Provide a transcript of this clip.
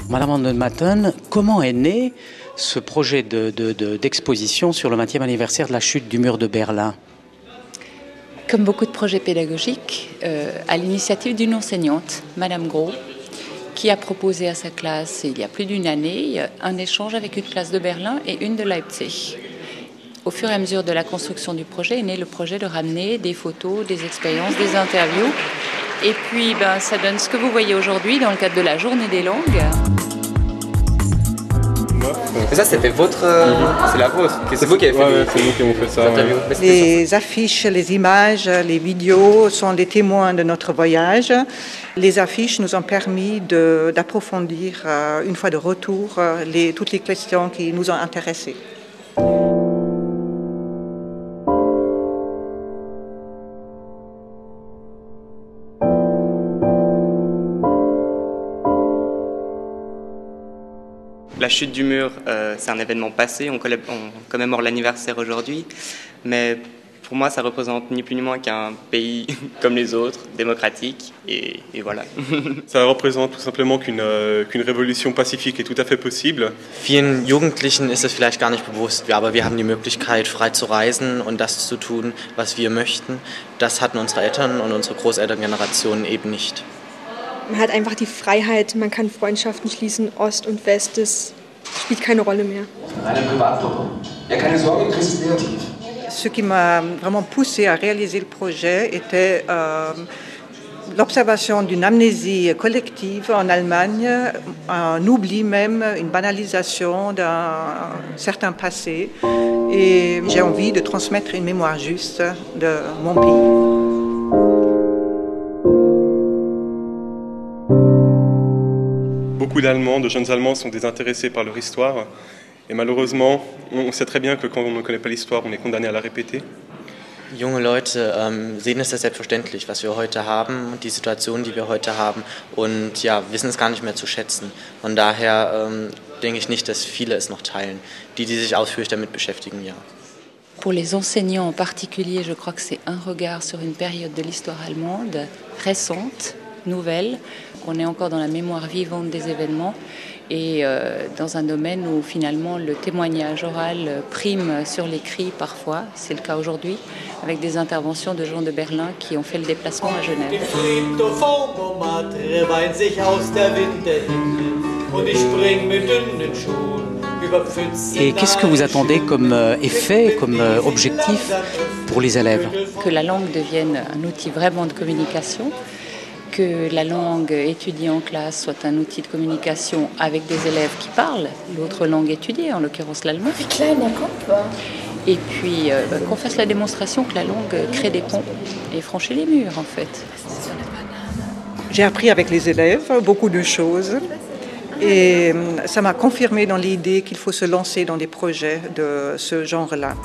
Madame Van den Maten, comment est né ce projet d'exposition sur le 20e anniversaire de la chute du mur de Berlin? Comme beaucoup de projets pédagogiques, à l'initiative d'une enseignante, Madame Gros, qui a proposé à sa classe, il y a plus d'une année, un échange avec une classe de Berlin et une de Leipzig. Au fur et à mesure de la construction du projet est né le projet de ramener des photos, des expériences, des interviews. Et puis, ça donne ce que vous voyez aujourd'hui dans le cadre de la Journée des langues. Mais ça, c'était votre... C'est la vôtre. C'est vous qui avez fait c'est nous qui avons fait ça. Les affiches, les images, les vidéos sont des témoins de notre voyage. Les affiches nous ont permis d'approfondir, une fois de retour, toutes les questions qui nous ont intéressés. La chute du mur, c'est un événement passé, on commémore l'anniversaire aujourd'hui, mais pour moi ça représente ni plus ni moins qu'un pays comme les autres, démocratique, et voilà. Ça représente tout simplement qu'une révolution pacifique est tout à fait possible. Vielen Jugendlichen ist es vielleicht gar nicht bewusst, aber wir haben die Möglichkeit, frei zu reisen und das zu tun, was wir möchten. Das hatten unsere Eltern und unsere Großelterngenerationen eben nicht. Man hat einfach die Freiheit, man kann Freundschaften schließen, Ost und West, das spielt keine Rolle mehr. Eine Privatgruppe. Ja, keine Sorge, Chris ist negativ. Ce qui m'a vraiment poussé à réaliser le projet était l'observation d'une amnésie collective en Allemagne, un oubli même, une banalisation d'un certain passé. Et j'ai envie de transmettre une mémoire juste de mon pays. Beaucoup d'Allemands, de jeunes Allemands sont désintéressés par leur histoire. Et malheureusement, on sait très bien que quand on ne connaît pas l'histoire, on est condamné à la répéter. Junge Leute sehen es als selbstverständlich, was wir heute haben, die Situation, die wir heute haben, und ja, wissen es gar nicht mehr zu schätzen. Von daher denke ich nicht, dass viele es noch teilen. Die sich ausführlich damit beschäftigen, ja. Pour les enseignants en particulier, je crois que c'est un regard sur une période de l'histoire allemande récente, nouvelle. On est encore dans la mémoire vivante des événements et dans un domaine où finalement le témoignage oral prime sur l'écrit parfois, c'est le cas aujourd'hui, avec des interventions de gens de Berlin qui ont fait le déplacement à Genève. Et qu'est-ce que vous attendez comme effet, comme objectif pour les élèves? Que la langue devienne un outil vraiment de communication, que la langue étudiée en classe soit un outil de communication avec des élèves qui parlent l'autre langue étudiée, en l'occurrence l'allemand. Et puis qu'on fasse la démonstration que la langue crée des ponts et franchit les murs en fait. J'ai appris avec les élèves beaucoup de choses et ça m'a confirmé dans l'idée qu'il faut se lancer dans des projets de ce genre-là.